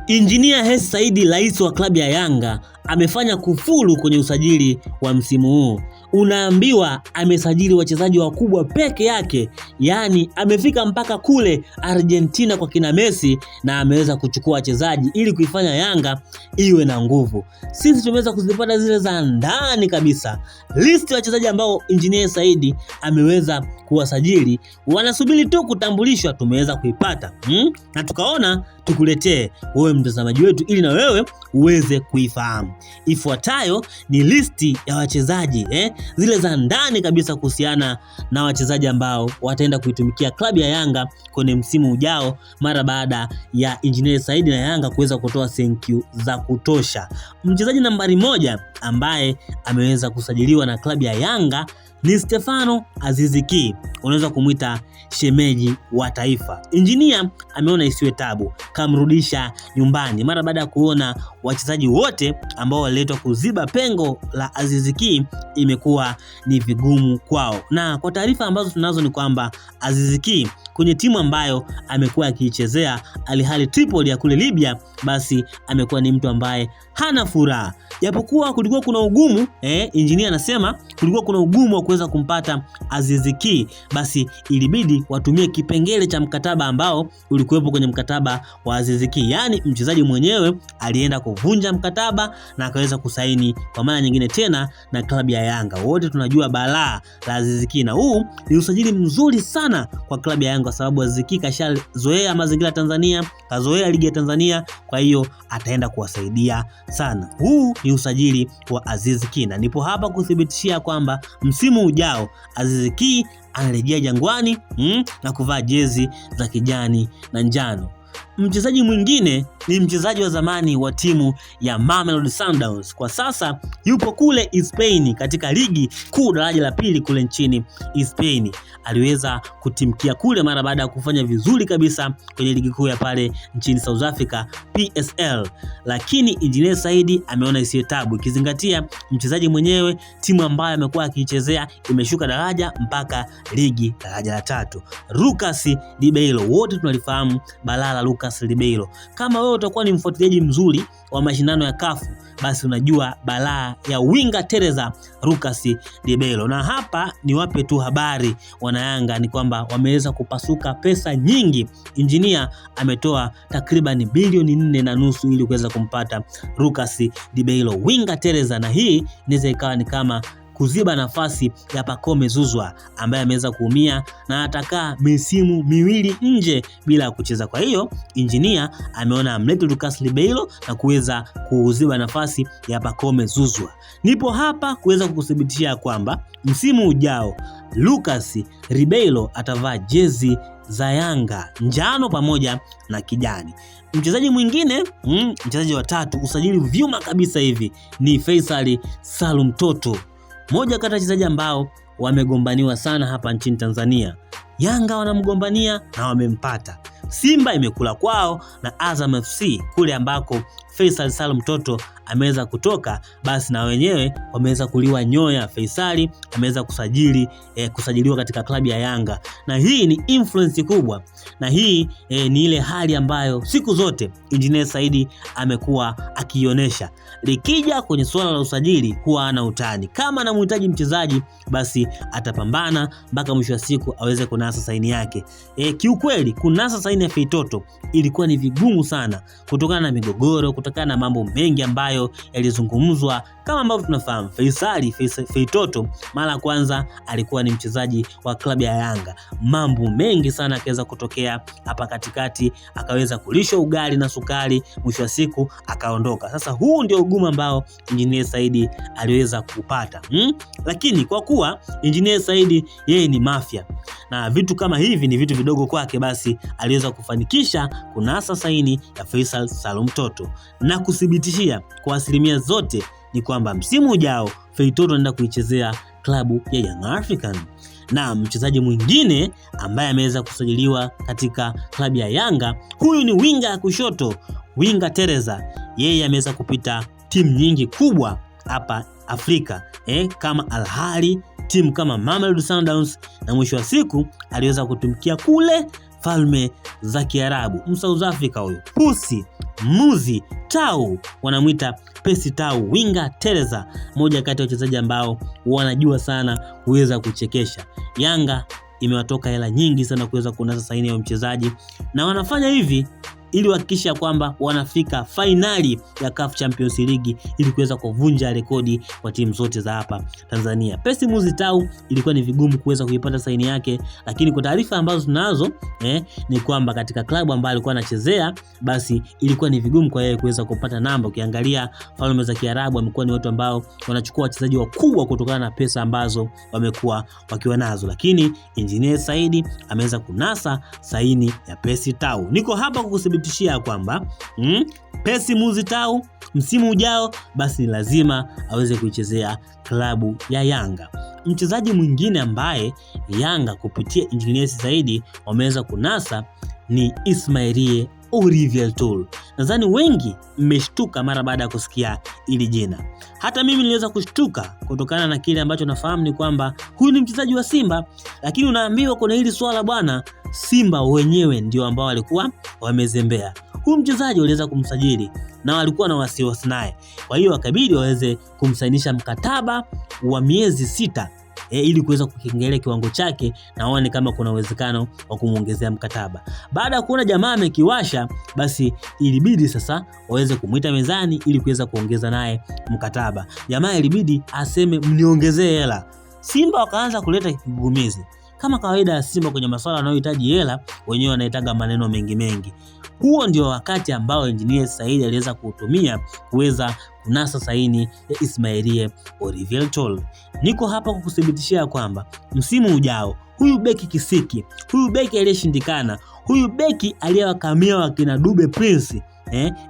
Engineer Hersi Said, rais wa klabu ya Yanga, amefanya kufuru kwenye usajili wa msimu huu. Unaambiwa amesajili wachezaji wakubwa peke yake, yaani amefika mpaka kule Argentina kwa kina Messi na ameweza kuchukua wachezaji ili kuifanya Yanga iwe na nguvu. Sisi tumeweza kuzipata zile za ndani kabisa. Listi ya wachezaji ambao Engineer Hersi Said ameweza kuwasajili, wanasubiri tu kutambulishwa, tumeweza kuipata. Na tukaona tukuletee wewe mtazamaji wetu ili na wewe uweze kuifahamu. Ifuatayo ni listi ya wachezaji zile za ndani kabisa kuhusiana na wachezaji ambao wataenda kuitumikia klabu ya Yanga kwenye msimu ujao mara baada ya Engineer Hersi Said na Yanga kuweza kutoa thank you za kutosha. Mchezaji nambari 1 ambaye ameweza kusajiliwa na klabu ya Yanga ni Stefano Aziz Ki, unaweza kumuita shemeji wa taifa. Engineer ameona isiwe tabu, kamrudisha nyumbani mara baada ya kuona wachezaji wote ambao waliletwa kuziba pengo la Aziz Ki imekuwa ni vigumu kwao. Na kwa taarifa ambazo tunazo ni kwamba Aziz Ki kwenye timu ambayo amekuwa akiichezea Al Ahly Tripoli ya kule Libya, basi amekuwa ni mtu ambaye hana furaha. Japokuwa kulikuwa kuna ugumu, Engineer anasema kulikuwa kuna ugumu wa kuweza kumpata Aziz Ki, basi ilibidi watumie kipengele cha mkataba ambao ulikuwepo kwenye mkataba wa Aziz Ki. Yaani mchezaji mwenyewe alienda kuvunja mkataba na akaweza kusaini kwa mara nyingine tena na klabu ya Yanga. Wote tunajua balaa la Aziz Ki, na huu ni usajili mzuri sana kwa klabu ya Yanga kwa sababu Aziz Ki kashazoea mazingira ya Tanzania, kazoea ligi ya Tanzania, kwa hiyo ataenda kuwasaidia sana. Huu ni usajili wa Aziz Ki, na nipo hapa kuthibitishia kwamba msimu ujao Aziz Ki anarejea Jangwani na kuvaa jezi za kijani na njano. Mchezaji mwingine ni mchezaji wa zamani wa timu ya Mamelodi Sundowns. Kwa sasa yupo kule Spain katika ligi kuu daraja la pili kule nchini Spain. Aliweza kutimkia kule mara baada ya kufanya vizuri kabisa kwenye ligi kuu ya pale nchini South Africa PSL. Lakini Engineer Hersi Said ameona isiwe tabu, ikizingatia mchezaji mwenyewe timu ambayo amekuwa akiichezea imeshuka daraja mpaka ligi daraja la 3. Lucas Ribeiro, wote tunalifahamu balaa la Lucas Ribeiro. Kama wewe utakuwa ni mfuatiliaji mzuri wa mashindano ya CAF, basi unajua balaa ya winga Teresa Lucas Ribeiro. Na hapa niwape tu habari wanayanga ni kwamba wameweza kupasuka pesa nyingi. Engineer ametoa takriban bilioni 4.5 ili kuweza kumpata Lucas Ribeiro, winga Teresa, na hii inaweza ikawa ni kama kuziba nafasi ya Pacome Zouzoua ambaye ameweza kuumia na atakaa misimu miwili nje bila kucheza. Kwa hiyo Engineer ameona amlete Lucas Ribeiro na kuweza kuziba nafasi ya Pacome Zouzoua. Nipo hapa kuweza kukuthibitishia kwamba msimu ujao Lucas Ribeiro atavaa jezi za Yanga njano pamoja na kijani. Mchezaji mwingine, mchezaji wa 3 usajili vyuma kabisa hivi ni Faisal Salum Toto, moja kati ya wachezaji ambao wamegombaniwa sana hapa nchini Tanzania. Yanga wanamgombania na wamempata. Simba imekula kwao na Azam FC kule ambako Faisal Salum Toto ameweza kutoka, basi na wenyewe wameweza kuliwa nyoya. Faisal ameweza kusajiliwa katika klabu ya Yanga, na hii ni influence kubwa, na hii ni ile hali ambayo siku zote Engineer Hersi Said amekuwa akionyesha. Likija kwenye swala la usajili huwa ana utani. Kama anamhitaji mchezaji, basi atapambana mpaka mwisho wa siku aweze kunasa saini yake. Kiukweli kunasa saini ya Feitoto ilikuwa ni vigumu sana kutokana na migogoro, kutokana na mambo mengi ambayo yalizungumzwa. Kama ambavyo tunafahamu, Feitoto mara kwanza alikuwa ni mchezaji wa klabu ya Yanga. Mambo mengi sana akaweza kutokea hapa katikati, akaweza kulishwa ugali na sukari, mwisho wa siku akaondoka. Sasa huu ndio ugumu ambao Engineer Hersi Said aliweza kupata. Lakini kwa kuwa Engineer Hersi Said yeye ni mafia na vitu kama hivi ni vitu vidogo kwake, basi aliweza kufanikisha kunasa saini ya Faisal Salum Toto, na kuthibitishia kwa asilimia zote ni kwamba msimu ujao Feitoto anaenda kuichezea klabu ya Young African. Na mchezaji mwingine ambaye ameweza kusajiliwa katika klabu ya Yanga, huyu ni winga ya kushoto, winga Teresa. Yeye ameweza kupita timu nyingi kubwa hapa Afrika, kama Al Ahly, timu kama Mamelodi Sundowns, na mwisho wa siku aliweza kutumikia kule Falme za Kiarabu, South Africa huyu Pusi Muzi Tau, wanamuita Percy Tau, winga Teresa, moja kati ya wachezaji ambao wanajua sana kuweza kuchekesha. Yanga imewatoka hela nyingi sana kuweza kunasa saini ya mchezaji, na wanafanya hivi ili kuhakikisha kwamba wanafika finali ya CAF Champions League ili kuweza kuvunja rekodi kwa timu zote za hapa Tanzania. Percy Muzi Tau ilikuwa ni vigumu kuweza kuipata saini yake, lakini kwa taarifa ambazo tunazo ni kwamba katika klabu ambayo alikuwa anachezea basi ilikuwa ni vigumu kwa yeye kuweza kupata namba. Ukiangalia Falme za Kiarabu wamekuwa ni watu ambao wanachukua wachezaji wakubwa kutokana na pesa ambazo wamekuwa wakiwa nazo, lakini Engineer Saidi ameweza kunasa saini ya Percy Tau. Niko hapa kukuthibitishia kwamba Percy Muzi Tau msimu ujao basi ni lazima aweze kuichezea klabu ya Yanga. Mchezaji mwingine ambaye Yanga kupitia Engineer Saidi wameweza kunasa ni Ismailie Olivier Toure. Nadhani wengi mmeshtuka mara baada ya kusikia ili jina. Hata mimi niliweza kushtuka kutokana na kile ambacho nafahamu ni kwamba huyu ni mchezaji wa Simba, lakini unaambiwa kuna hili swala bwana, Simba wenyewe ndio ambao walikuwa wamezembea. Huyu mchezaji waliweza kumsajili na walikuwa na wasiwasi naye, kwa hiyo wakabidi waweze kumsainisha mkataba wa miezi 6 ili kuweza kukiangalia kiwango chake na waone kama kuna uwezekano wa kumuongezea mkataba. Baada ya kuona jamaa amekiwasha, basi ilibidi sasa waweze kumuita mezani ili kuweza kuongeza naye mkataba. Jamaa ilibidi aseme mniongezee hela. Simba wakaanza kuleta kigugumizi. Kama kawaida ya Simba kwenye masuala yanayohitaji hela, wenyewe wanahitaga maneno mengi. Huo ndio wakati ambao Engineer Saidi aliweza kuutumia kuweza kunasa saini ya Ismailie Olivier Toure. Niko hapa kukuthibitishia kwamba msimu ujao huyu beki kisiki, huyu beki aliyeshindikana, huyu beki aliyewakamia wakina Dube Prince,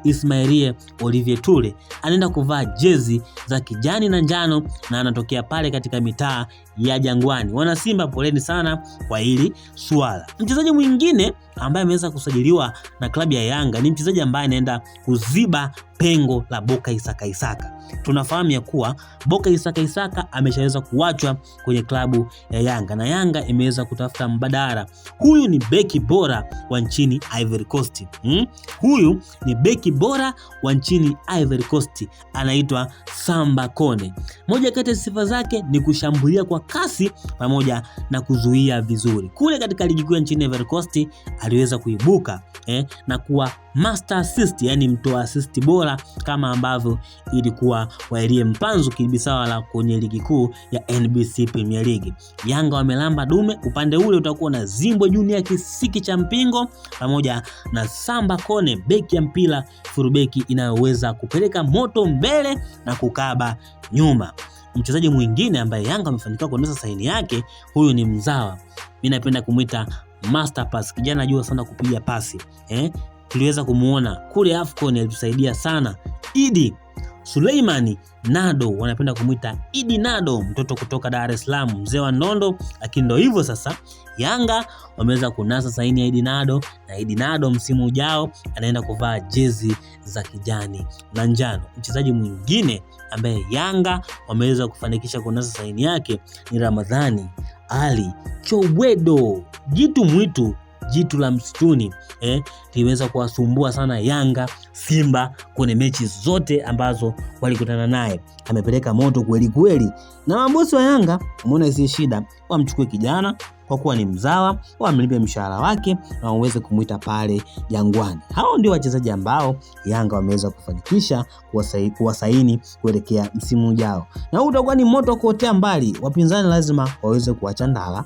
Ismailie Olivier Toure anaenda kuvaa jezi za kijani na njano na anatokea pale katika mitaa ya Jangwani. Wana Simba poleni sana kwa hili swala. Mchezaji mwingine ambaye ameweza kusajiliwa na klabu ya Yanga ni mchezaji ambaye anaenda kuziba pengo la Boka Isaka. Tunafahamu ya kuwa Boka Isaka ameshaweza kuachwa kwenye klabu ya Yanga na Yanga imeweza kutafuta mbadala. Huyu ni beki bora wa nchini Ivory Coast. Huyu ni beki bora wa nchini Ivory Coast, anaitwa Samba Kone. Moja kati ya sifa zake ni kushambulia kwa kasi pamoja na kuzuia vizuri. Kule katika ligi kuu nchini Ivory Coast aliweza kuibuka na kuwa master assist, yani mtoa assist bora kama ambavyo ilikuwa Wairie Mpanzu Kibisawala kwenye ligi kuu ya NBC Premier League. Yanga wamelamba dume, upande ule utakuwa na Zimbwe Junior Kisiki cha Mpingo pamoja na Samba Kone, beki ya mpira furubeki inayoweza kupeleka moto mbele na kukaba nyuma. Mchezaji mwingine ambaye Yanga amefanikiwa kuonesa saini yake, huyu ni mzawa. Mimi napenda kumuita master pass, kijana anajua sana kupiga pasi. Tuliweza kumuona kule AFCON, alitusaidia sana. Idi Suleimani Nado, wanapenda kumuita Idi Nado, mtoto kutoka Dar es Salaam, mzee wa Nondo. Lakini ndio hivyo sasa, Yanga wameweza kunasa saini ya Idi Nado, na Idi Nado msimu ujao anaenda kuvaa jezi za kijani na njano. Mchezaji mwingine ambaye Yanga wameweza kufanikisha kunasa saini yake ni Ramadhani Ali Chobwedo, jitu mwitu, jitu la msituni. Liweza kuwasumbua sana Yanga Simba kwenye mechi zote ambazo walikutana naye. Amepeleka moto kweli, na mabosi wa Yanga umeona isi shida, wamchukue kijana kwa kuwa ni mzawa, wamlipe mshahara wake na waweze kumuita pale Jangwani. Hao ndio wachezaji ambao Yanga wameweza kufanikisha kuwasaini kuelekea msimu ujao, na huu utakuwa ni moto kuotea mbali. Wapinzani lazima waweze kuacha ndala.